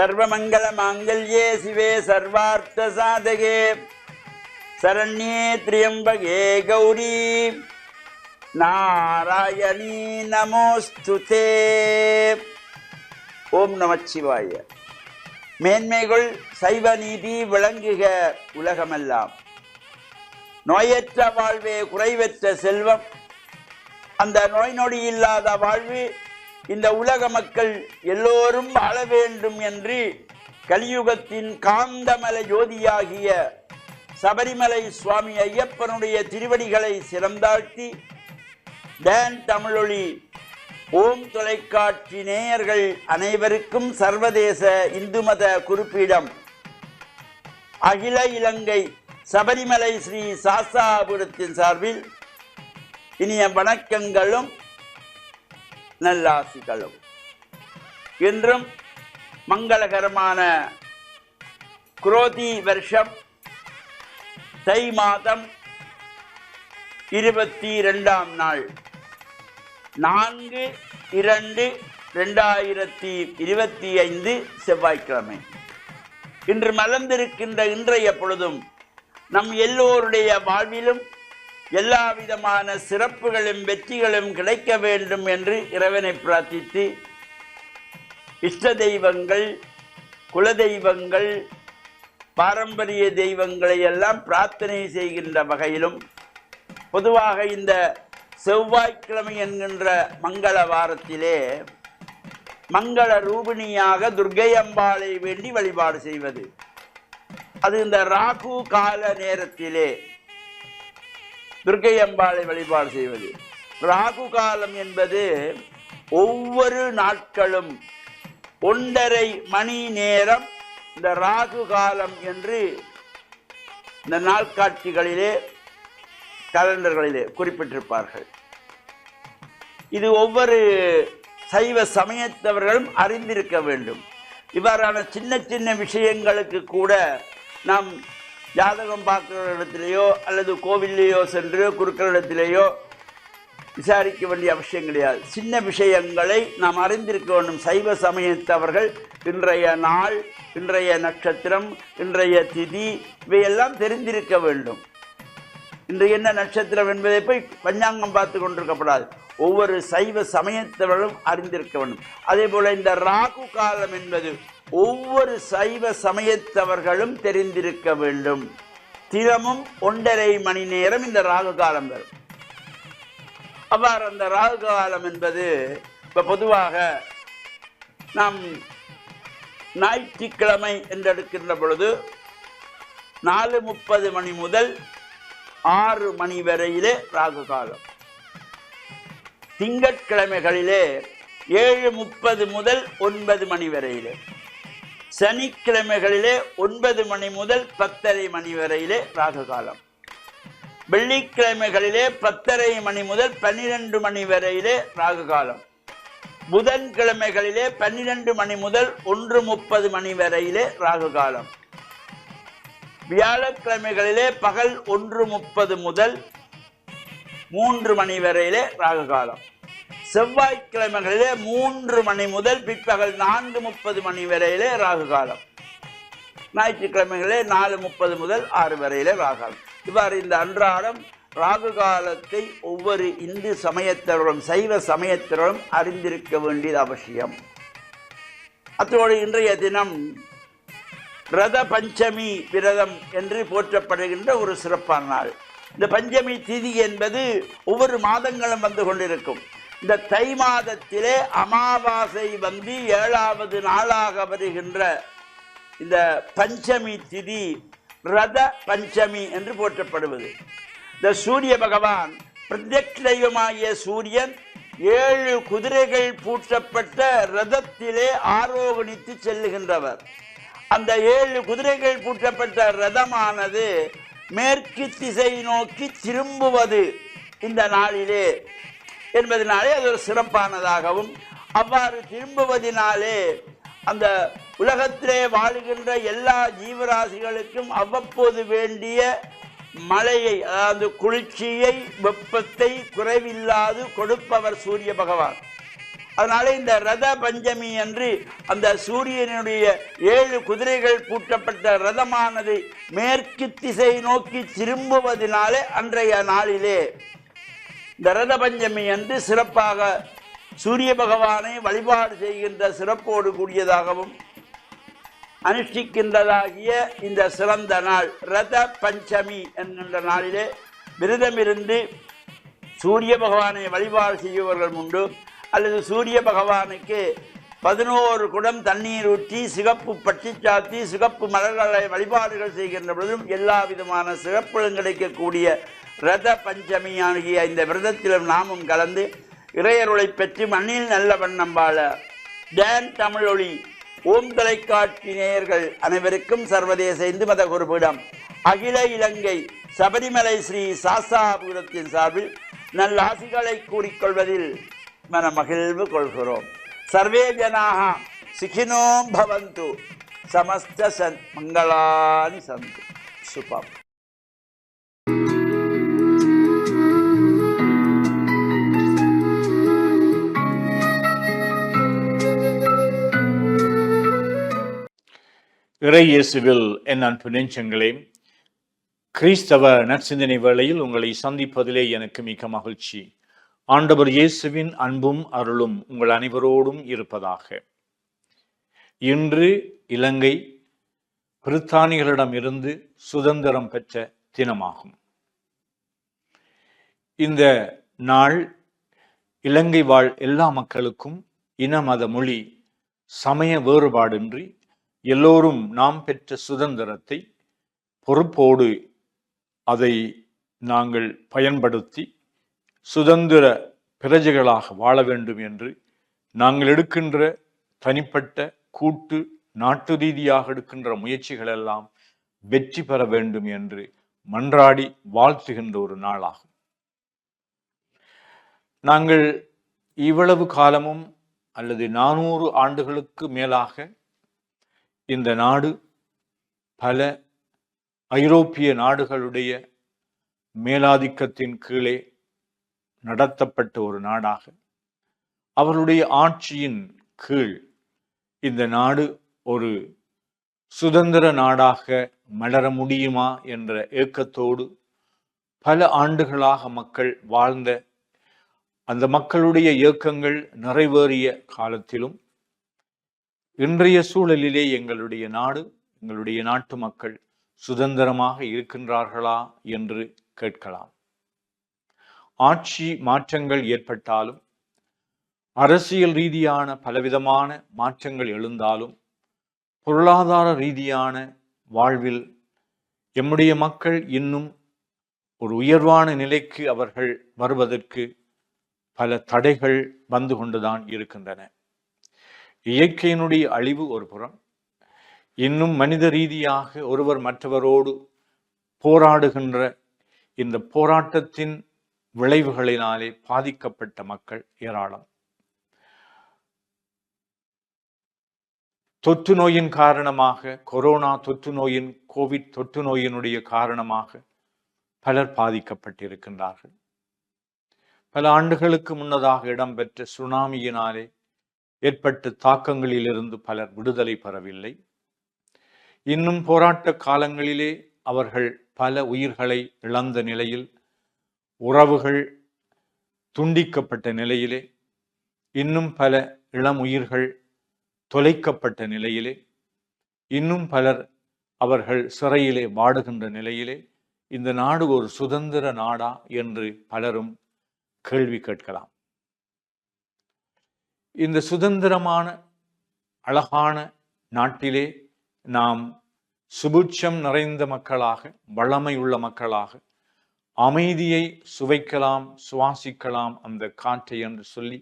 सर्वमंगल मांगल्ये शिवे सर्वार्थ साधके शरण्ये त्र्यंबके गौरी नारायणी नमोस्तुते. ஓம் நமச்சிவாய. மேன்மைகள் சைவ நீதி விளங்குக உலகமெல்லாம். நோயற்ற வாழ்வே குறைவற்ற செல்வம். அந்த நோய் நொடி இல்லாத வாழ்வு இந்த உலக மக்கள் எல்லோரும் வாழ வேண்டும் என்று கலியுகத்தின் காந்தமலை ஜோதியாகிய சபரிமலை சுவாமி ஐயப்பனுடைய திருவடிகளை சிறந்தாழ்த்தி டான் தமிழொலி ஓம் தொலைக்காட்சி நேயர்கள் அனைவருக்கும் சர்வதேச இந்து மத குறிப்பீடம் அகில இலங்கை சபரிமலை ஸ்ரீ சாஸ்தாபுரத்தின் சார்பில் இனிய வணக்கங்களும் நல்லாசிகளும். இன்றும் மங்களகரமான குரோதி வருஷம் தை மாதம் 22ஆம் நாள் 4/2/2025 செவ்வாய்க்கிழமை. இன்று மலர்ந்திருக்கின்ற இன்றைய பொழுதும் நம் எல்லோருடைய வாழ்விலும் எல்லா விதமான சிறப்புகளும் வெற்றிகளும் கிடைக்க வேண்டும் என்று இறைவனை பிரார்த்தித்து இஷ்ட தெய்வங்கள், குலதெய்வங்கள், பாரம்பரிய தெய்வங்களை எல்லாம் பிரார்த்தனை செய்கின்ற வகையிலும் பொதுவாக இந்த செவ்வாய்க்கிழமை என்கின்ற மங்கள வாரத்திலே மங்கள ரூபிணியாக துர்க்கை அம்பாளை வேண்டி வழிபாடு செய்வது, அது இந்த ராகு கால நேரத்திலே துர்க்கை அம்பாளை வழிபாடு செய்வது. ராகு காலம் என்பது ஒவ்வொரு நாட்களும் 1.5 மணி நேரம் இந்த ராகு காலம் என்று இந்த நாட்காட்சிகளிலே கலண்டர்களிலே குறிப்பிட்டிருப்பார்கள். இது ஒவ்வொரு சைவ சமயத்தவர்களும் அறிந்திருக்க வேண்டும். இவ்வாறான சின்ன சின்ன விஷயங்களுக்கு கூட நாம் ஜாதகம் பார்க்கிற இடத்திலேயோ அல்லது கோவிலையோ சென்று குருக்களிடத்திலேயோ விசாரிக்க வேண்டிய அவசியம் கிடையாது. சின்ன விஷயங்களை நாம் அறிந்திருக்க வேண்டும். சைவ சமயத்தவர்கள் இன்றைய நாள், இன்றைய நட்சத்திரம், இன்றைய திதி இவையெல்லாம் தெரிந்திருக்க வேண்டும். இன்று என்ன நட்சத்திரம் என்பதை போய் பஞ்சாங்கம் பார்த்து கொண்டிருக்கப்படாது. ஒவ்வொரு சைவ சமயத்தவர்களும் அறிந்திருக்க வேண்டும். அதே போல இந்த ராகு காலம் என்பது ஒவ்வொரு சைவ சமயத்தவர்களும் தெரிந்திருக்க வேண்டும். தினமும் 1.5 மணி நேரம் இந்த ராகு காலம் வரும். அவ்வாறு அந்த ராகு காலம் என்பது இப்போ பொதுவாக நாம் ஞாயிற்றுக்கிழமை என்றெடுக்கின்ற பொழுது 4:30 மணி முதல் 6 மணி வரையிலே ராகு காலம். திங்கட்கிழமைகளிலே 7:30 முதல் 9 மணி வரையிலே, சனிக்கிழமைகளிலே 9 மணி முதல் 10:30 மணி வரையிலே ராகு காலம். வெள்ளிக்கிழமைகளிலே 10:30 மணி முதல் 12 மணி வரையிலே ராகு காலம். புதன்கிழமைகளிலே 12 மணி முதல் 1:30 மணி வரையிலே ராகு காலம். வியாழக்கிழமைகளிலே பகல் 1:30 முதல் 3 மணி வரையிலே ராகு காலம். செவ்வாய்க்கிழமைகளிலே 3 மணி முதல் பிற்பகல் 4:30 மணி வரையிலே ராகு காலம். ஞாயிற்றுக்கிழமைகளிலே 4:30 முதல் 6 வரையிலே ராகு காலம். இவ்வாறு இந்த அன்றாடம் ராகு காலத்தை ஒவ்வொரு இந்து சமயத்தவரும் சைவ சமயத்தவரும் அறிந்திருக்க வேண்டியது அவசியம். அத்தோடு இன்றைய தினம் ரத பஞ்சமி விரதம் என்று போற்றப்படுகின்ற ஒரு சிறப்பான நாள். இந்த பஞ்சமி திதி என்பது ஒவ்வொரு மாதங்களும் வந்து கொண்டிருக்கும். இந்த தை மாதத்திலே அமாவாசை வந்து 7வது நாளாக வருகின்ற இந்த பஞ்சமி திதி ரத பஞ்சமி என்று போற்றப்படுவது. இந்த சூரிய பகவான் பிரத்யக்ஷ தெய்வமாகிய சூரியன் 7 குதிரைகள் பூட்டப்பட்ட ரதத்திலே ஆரோகணித்து செல்லுகின்றவர். அந்த 7 குதிரைகள் பூட்டப்பட்ட ரதமானது மேற்கு திசை நோக்கி திரும்புவது இந்த நாளிலே என்பதனாலே அது ஒரு சிறப்பானதாகவும், அவ்வாறு திரும்புவதினாலே அந்த உலகத்திலே வாழுகின்ற எல்லா ஜீவராசிகளுக்கும் அவ்வப்போது வேண்டிய மழையை, அதாவது குளிர்ச்சியை, வெப்பத்தை குறைவில்லாது கொடுப்பவர் சூரிய பகவான். அதனால இந்த ரத பஞ்சமி அன்று அந்த சூரியனுடைய 7 குதிரைகள் பூட்டப்பட்ட ரதமானது மேற்கு திசை நோக்கி திரும்புவதனாலே அன்றைய நாளிலே இந்த ரத பஞ்சமி அன்று சிறப்பாக சூரிய பகவானை வழிபாடு செய்கின்ற சிறப்போடு கூடியதாகவும் அனுஷ்டிக்கின்றதாகிய இந்த சிறந்த நாள் ரத பஞ்சமி என்கின்ற நாளிலே விரதமிருந்து சூரிய பகவானை வழிபாடு செய்பவர்கள் உண்டு. அல்லது சூரிய பகவானுக்கு 11 குடம் தண்ணீர் ஊற்றி சிகப்பு பட்டி சாத்தி சிகப்பு மலர்களை வழிபாடுகள் செய்கின்ற பொழுதும் எல்லா விதமான சிறப்புகளும் கிடைக்கக்கூடிய ரத பஞ்சமி ஆகிய இந்த விரதத்திலும் நாமும் கலந்து இறையருளை பெற்று மண்ணில் நல்ல வண்ணம் வாழ டேன் தமிழொலி ஓம் தொலைக்காட்சி நேயர்கள் அனைவருக்கும் சர்வதேச இந்து மத குருபீடம் அகில இலங்கை சபரிமலை ஸ்ரீ சாஸ்தாபுரத்தின் சார்பில் நல்லாசிகளை கூறிக்கொள்வதில் மன மகிழ்வு கொள்கிறோம். சர்வே ஜனாக சுகினோ பவந்து சமஸ்த மங்களானி சந்து. சுபம். இறை இயேசுவில் என் அன்பு நெஞ்சங்களே, கிறிஸ்தவ நற்சிந்தனை வேளையில் உங்களை சந்திப்பதிலே எனக்கு மிக மகிழ்ச்சி. ஆண்டவர் இயேசுவின் அன்பும் அருளும் உங்கள் அனைவரோடும் இருப்பதாக. இன்று இலங்கை பிரித்தானியர்களிடமிருந்து சுதந்திரம் பெற்ற தினமாகும். இந்த நாள் இலங்கை வாழ் எல்லா மக்களுக்கும் இன மத மொழி சமய வேறுபாடின்றி எல்லோரும் நாம் பெற்ற சுதந்திரத்தை பொறுப்போடு அதை நாங்கள் பயன்படுத்தி சுதந்திர பிரஜைகளாக வாழ வேண்டும் என்று நாங்கள் எடுக்கின்ற தனிப்பட்ட கூட்டு நாட்டு ரீதியாக எடுக்கின்ற முயற்சிகள் எல்லாம் வெற்றி பெற வேண்டும் என்று மன்றாடி வாழ்த்துகின்ற ஒரு நாளாகும். நாங்கள் இவ்வளவு காலமும் அல்லது 400 ஆண்டுகளுக்கு மேலாக இந்த நாடு பல ஐரோப்பிய நாடுகளுடைய மேலாதிக்கத்தின் கீழே நடத்தப்பட்ட ஒரு நாடாக, அவர்களுடைய ஆட்சியின் கீழ் இந்த நாடு ஒரு சுதந்திர நாடாக மலர முடியுமா என்ற ஏக்கத்தோடு பல ஆண்டுகளாக மக்கள் வாழ்ந்த அந்த மக்களுடைய இயக்கங்கள் நிறைவேறிய காலத்திலும் இன்றைய சூழலிலே எங்களுடைய நாடு, எங்களுடைய நாட்டு மக்கள் சுதந்திரமாக இருக்கின்றார்களா என்று கேட்கலாம். ஆட்சி மாற்றங்கள் ஏற்பட்டாலும், அரசியல் ரீதியான பலவிதமான மாற்றங்கள் எழுந்தாலும், பொருளாதார ரீதியான வாழ்வில் எம்முடைய மக்கள் இன்னும் ஒரு உயர்வான நிலைக்கு அவர்கள் வருவதற்கு பல தடைகள் வந்து கொண்டுதான் இருக்கின்றன. இயற்கையினுடைய அழிவு ஒரு புறம், இன்னும் மனித ரீதியாக ஒருவர் மற்றவரோடு போராடுகின்ற இந்த போராட்டத்தின் விளைவுகளினாலே பாதிக்கப்பட்ட மக்கள் ஏராளம். தொற்று நோயின் காரணமாக, கொரோனா தொற்று நோயின், கோவிட் தொற்று நோயினுடைய காரணமாக பலர் பாதிக்கப்பட்டிருக்கின்றார்கள். பல ஆண்டுகளுக்கு முன்னதாக இடம்பெற்ற சுனாமியினாலே ஏற்பட்ட தாக்கங்களிலிருந்து பலர் விடுதலை பெறவில்லை. இன்னும் போராட்ட காலங்களிலே அவர்கள் பல உயிர்களை இழந்த நிலையில், உறவுகள் துண்டிக்கப்பட்ட நிலையிலே, இன்னும் பல இளம் உயிர்கள் தொலைக்கப்பட்ட நிலையிலே, இன்னும் பலர் அவர்கள் சிறையிலே வாடுகின்ற நிலையிலே இந்த நாடு ஒரு சுதந்திர நாடா என்று பலரும் கேள்வி கேட்கலாம். இந்த சுதந்திரமான அழகான நாட்டிலே நாம் சுபிட்சம் நிறைந்த மக்களாக, வளமையுள்ள மக்களாக, அமைதியை சுவைக்கலாம், சுவாசிக்கலாம் அந்த காற்றை என்று சொல்லி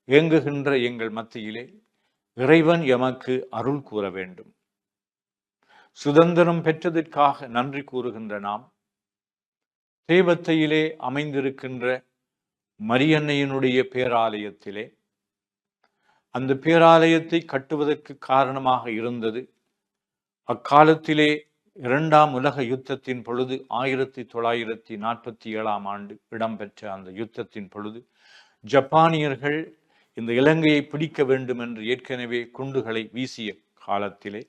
இயங்குகின்ற எங்கள் மத்தியிலே இறைவன் எமக்கு அருள் கூற வேண்டும். சுதந்திரம் பெற்றதற்காக நன்றி கூறுகின்ற நாம் தேவத்தையிலே அமைந்திருக்கின்ற மரியன்னையினுடைய பேராலயத்திலே, அந்த பேராலயத்தை கட்டுவதற்கு காரணமாக இருந்தது அக்காலத்திலே 2ஆம் உலக யுத்தத்தின் பொழுது 1947ஆம் ஆண்டு இடம்பெற்ற அந்த யுத்தத்தின் பொழுது ஜப்பானியர்கள் இந்த இலங்கையை பிடிக்க வேண்டும் என்று ஏற்கனவே குண்டுகளை வீசிய காலத்திலே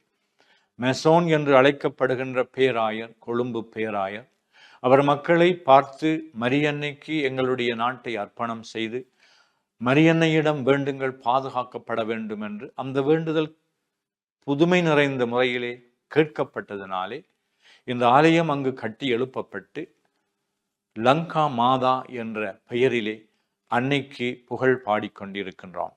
மெசோன் என்று அழைக்கப்படுகின்ற பேராயர், கொழும்பு பேராயர், அவர் மக்களை பார்த்து மரியன்னைக்கு எங்களுடைய நாட்டை அர்ப்பணம் செய்து மரியன்னையிடம் வேண்டுங்கள் பாதுகாக்கப்பட வேண்டும் என்று அந்த வேண்டுதல் புதுமை நிறைந்த முறையிலே கேட்கப்பட்டதினாலே இந்த ஆலயம் அங்கு கட்டி எழுப்பப்பட்டு லங்கா மாதா என்ற பெயரிலே அன்னைக்கு புகழ் பாடிக்கொண்டிருக்கின்றோம்.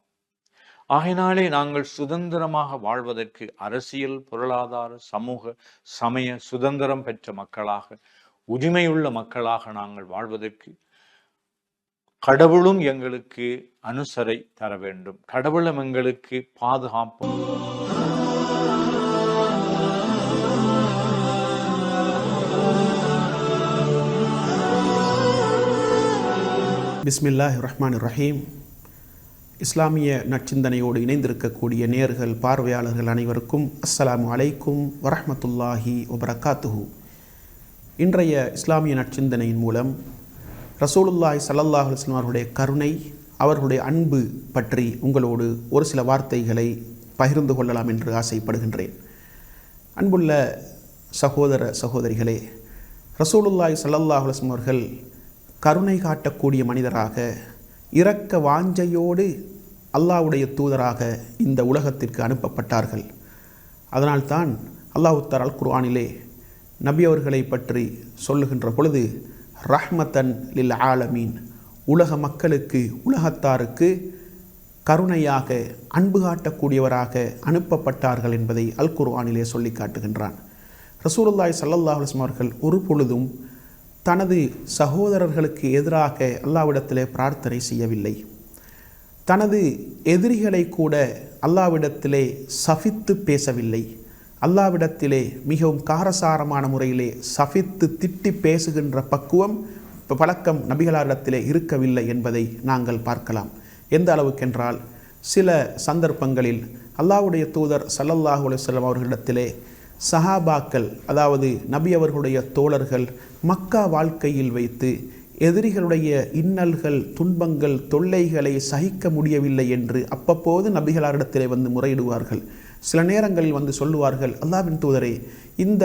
ஆகையினாலே நாங்கள் சுதந்திரமாக வாழ்வதற்கு அரசியல், பொருளாதார, சமூக, சமய சுதந்திரம் பெற்ற மக்களாக, உரிமையுள்ள மக்களாக நாங்கள் வாழ்வதற்கு கடவுளும் எங்களுக்கு அனுசரை தர வேண்டும். கடவுளும் எங்களுக்கு பாதுகாப்பு. பிஸ்மில்லாஹிர் ரஹ்மானிர் ரஹீம். இஸ்லாமிய நற்சிந்தனையோடு இணைந்திருக்கக்கூடிய நேயர்கள், பார்வையாளர்கள் அனைவருக்கும் அஸ்ஸலாமு அலைக்கும் வரஹ்மத்துல்லாஹி வபரகாத்துஹு. இன்றைய இஸ்லாமிய நற்சிந்தனையின் மூலம் ரசூலுல்லாஹி ஸல்லல்லாஹு அலைஹி வஸல்லம் அவர்களுடைய கருணை, அவர்களுடைய அன்பு பற்றி உங்களோடு ஒரு சில வார்த்தைகளை பகிர்ந்து கொள்ளலாம் என்று ஆசைப்படுகின்றேன். அன்புள்ள சகோதர சகோதரிகளே, ரசூலுல்லாஹி ஸல்லல்லாஹு அலைஹி வஸல்லம் அவர்கள் கருணை காட்டக்கூடிய மனிதராக, இரக்க வாஞ்சையோடு அல்லாஹ்வுடைய தூதராக இந்த உலகத்திற்கு அனுப்பப்பட்டார்கள். அதனால்தான் அல்லாஹ் தஆலா அல் குர்ஆனிலே நபி அவர்களை பற்றி சொல்லுகின்ற பொழுது ரஹ்மத்தன் லில் ஆலமீன், உலக மக்களுக்கு, உலகத்தாருக்கு கருணையாக, அன்பு காட்டக்கூடியவராக அனுப்பப்பட்டார்கள் என்பதை அல் குர்ஆனிலே சொல்லி காட்டுகின்றான். ரசூலுல்லாஹி ஸல்லல்லாஹு அலைஹி வஸல்லம் அவர்கள் ஒரு பொழுதும் தனது சகோதரர்களுக்கு எதிராக அல்லாஹ்விடத்திலே பிரார்த்தனை செய்யவில்லை. தனது எதிரிகளை கூட அல்லாஹ்விடத்திலே சபித்து பேசவில்லை. அல்லாஹ்விடத்திலே மிகவும் காரசாரமான முறையிலே சபித்து திட்டி பேசுகின்ற பக்குவம், பழக்கம் நபிகளாரிடத்திலே இருக்கவில்லை என்பதை நாங்கள் பார்க்கலாம். எந்த அளவுக்கென்றால், சில சந்தர்ப்பங்களில் அல்லாஹ்வுடைய தூதர் ஸல்லல்லாஹு அலைஹி வஸல்லம் அவர்களிடத்திலே சஹாபாக்கள், அதாவது நபி அவர்களுடைய தோழர்கள், மக்கா வாழ்க்கையில் வைத்து எதிரிகளுடைய இன்னல்கள், துன்பங்கள், தொல்லைகளை சகிக்க முடியவில்லை என்று அப்பப்போது நபிகளாரிடத்திலே வந்து முறையிடுவார்கள். சில நேரங்களில் வந்து சொல்லுவார்கள், அல்லாஹ்வின் தூதரே, இந்த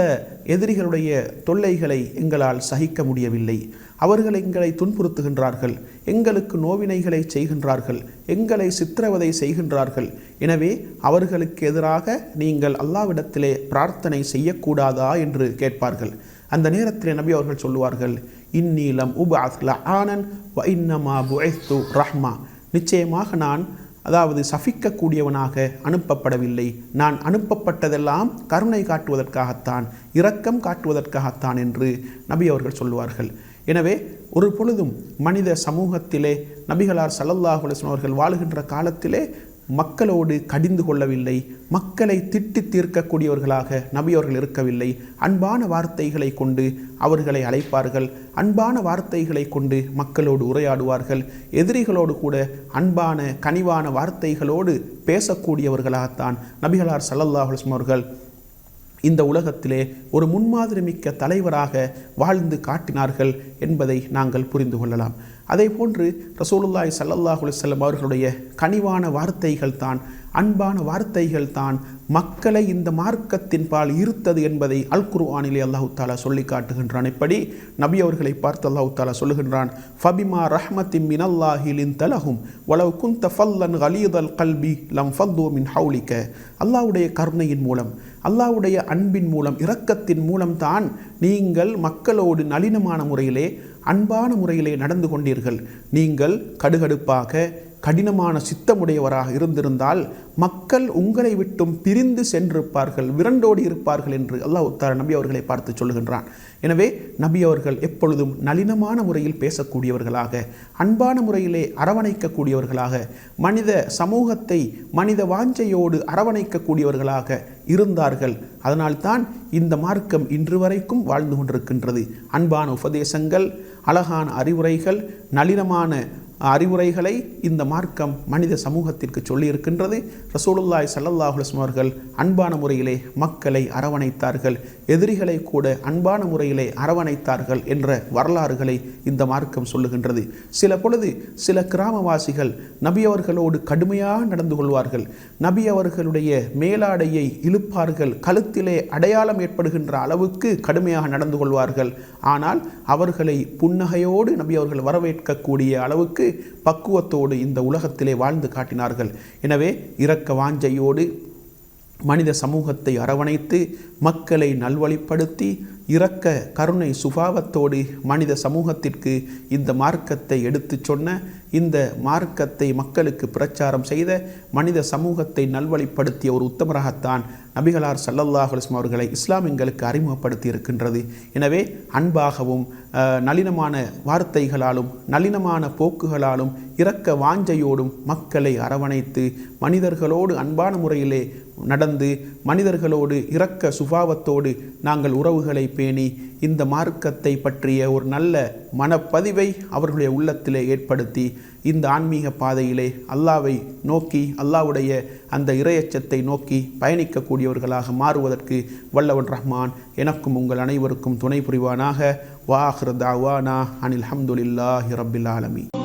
எதிரிகளுடைய தொல்லைகளை எங்களால் சகிக்க முடியவில்லை, அவர்கள் எங்களை துன்புறுத்துகின்றார்கள், எங்களுக்கு நோவினைகளை செய்கின்றார்கள், எங்களை சித்திரவதை செய்கின்றார்கள், எனவே அவர்களுக்கு எதிராக நீங்கள் அல்லாஹ்விடத்திலே பிரார்த்தனை செய்யக்கூடாதா என்று கேட்பார்கள். அந்த நேரத்திலே நபி அவர்கள் சொல்லுவார்கள், இன்னீலம் உபஅத் லஆனன் வ இன்னமா புஇஸ்து ரஹ்மா, நிச்சயமாக நான், அதாவது சபிக்கக்கூடியவனாக அனுப்பப்படவில்லை, நான் அனுப்பப்பட்டதெல்லாம் கருணை காட்டுவதற்காகத்தான், இரக்கம் காட்டுவதற்காகத்தான் என்று நபி அவர்கள் சொல்லுவார்கள். எனவே ஒரு பொழுதும் மனித சமூகத்திலே நபிகளார் ஸல்லல்லாஹு அலைஹி வஸல்லம் அவர்கள் வாழுகின்ற காலத்திலே மக்களோடு கடிந்து கொள்ளவில்லை, மக்களை திட்டி தீர்க்கக்கூடியவர்களாக நபி அவர்கள் இருக்கவில்லை. அன்பான வார்த்தைகளை கொண்டு அவர்களை அழைப்பார்கள், அன்பான வார்த்தைகளை கொண்டு மக்களோடு உரையாடுவார்கள், எதிரிகளோடு கூட அன்பான கனிவான வார்த்தைகளோடு பேசக்கூடியவர்களாகத்தான் நபிகளார் ஸல்லல்லாஹு அலைஹி வஸல்லம் அவர்கள் இந்த உலகத்திலே ஒரு முன்மாதிரி மிக்க தலைவராக வாழ்ந்து காட்டினார்கள் என்பதை நாங்கள் புரிந்து கொள்ளலாம். அதே போன்று ரசூலுல்லாஹி ஸல்லல்லாஹு அலைஹி வஸல்லம் அவர்களுடைய கனிவான வார்த்தைகள் தான், அன்பான வார்த்தைகள் தான் மக்களை இந்த மார்க்கத்தின் பால் ஈர்த்தது என்பதை அல் குர்ஆனிலே அல்லாஹ் தஆலா சொல்லி காட்டுகின்றான். இப்படி நபி அவர்களை பார்த்து அல்லாஹ் தஆலா சொல்லுகின்றான், ஃபபிமா ரஹ்மத்தின் மினல்லாஹி லின்தலஹும் வலவ் குன்த ஃபல்லன் கலீதல் கல்பி லம் ஃபல்லு மின் ஹவுலிக. அல்லாஹ்வுடைய கருணையின் மூலம், அல்லாஹ்வுடைய அன்பின் மூலம், இரக்கத்தின் மூலம்தான் நீங்கள் மக்களோடு நளினமான முறையிலே, அன்பான முறையிலே நடந்து கொண்டீர்கள். நீங்கள் கடுகடுப்பாக, கடினமான சித்தமுடையவராக இருந்திருந்தால் மக்கள் உங்களை விட்டும் பிரிந்து சென்றிருப்பார்கள், விரண்டோடி இருப்பார்கள் என்று அல்லாஹ் தஆலா நபி அவர்களை பார்த்து சொல்லுகின்றான். எனவே நபி அவர்கள் எப்பொழுதும் நளினமான முறையில் பேசக்கூடியவர்களாக, அன்பான முறையிலே அரவணைக்கக்கூடியவர்களாக, மனித சமூகத்தை மனித வாஞ்சையோடு அரவணைக்கக்கூடியவர்களாக இருந்தார்கள். அதனால்தான் இந்த மார்க்கம் இன்று வரைக்கும் வாழ்ந்து கொண்டிருக்கின்றது. அன்பான உபதேசங்கள், அழகான அறிவுரைகள், நளினமான அறிவுரைகளை இந்த மார்க்கம் மனித சமூகத்திற்கு சொல்லியிருக்கின்றது. ரசூலுல்லாஹி ஸல்லல்லாஹு அலைஹி வஸல்லம் அவர்கள் அன்பான முறையிலே மக்களை அரவணைத்தார்கள், எதிரிகளை கூட அன்பான முறையிலே அரவணைத்தார்கள் என்ற வரலாறுகளை இந்த மார்க்கம் சொல்லுகின்றது. சில பொழுது சில கிராமவாசிகள் நபி அவர்களோடு கடுமையாக நடந்து கொள்வார்கள், நபி அவர்களுடைய மேலாடையை இழுப்பார்கள், கழுத்திலே அடையாளம் ஏற்படுகின்ற அளவுக்கு கடுமையாக நடந்து கொள்வார்கள். ஆனால் அவர்களை புன்னகையோடு நபி அவர்கள் வரவேற்கக்கூடிய அளவுக்கு பக்குவத்தோடு இந்த உலகத்திலே வாழ்ந்து காட்டினார்கள். எனவே இரக்க வாஞ்சையோடு மனித சமூகத்தை அரவணைத்து மக்களை நல்வழிப்படுத்தி இரக்க கருணை சுபாவத்தோடு மனித சமூகத்திற்கு இந்த மார்க்கத்தை எடுத்து சொன்ன, இந்த மார்க்கத்தை மக்களுக்கு பிரச்சாரம் செய்த, மனித சமூகத்தை நல்வழிப்படுத்திய ஒரு உத்தமராகத்தான் நபிகளார் ஸல்லல்லாஹு அலைஹி வஸல்லம் அவர்களை இஸ்லாம் எங்களுக்கு அறிமுகப்படுத்தி இருக்கின்றது. எனவே அன்பாகவும் நளினமான வார்த்தைகளாலும் நளினமான போக்குகளாலும் இரக்க வாஞ்சையோடும் மக்களை அரவணைத்து மனிதர்களோடு அன்பான முறையிலே நடந்து மனிதர்களோடு இரக்க சுபாவத்தோடு நாங்கள் உறவுகளை பேணி இந்த மார்க்கத்தை பற்றிய ஒரு நல்ல மனப்பதிவை அவர்களுடைய உள்ளத்திலே ஏற்படுத்தி இந்த ஆன்மீக பாதையிலே அல்லாவை நோக்கி அல்லாவுடைய அந்த இறையச்சத்தை நோக்கி பயணிக்கக்கூடியவர்களாக மாறுவதற்கு வல்லவன் ரஹ்மான் எனக்கும் உங்கள் அனைவருக்கும் துணை புரிவானாக. வா ஆகிரு தாவானா அனில் ஹம்துலில்லாஹி ரப்பில் ஆலமீன்.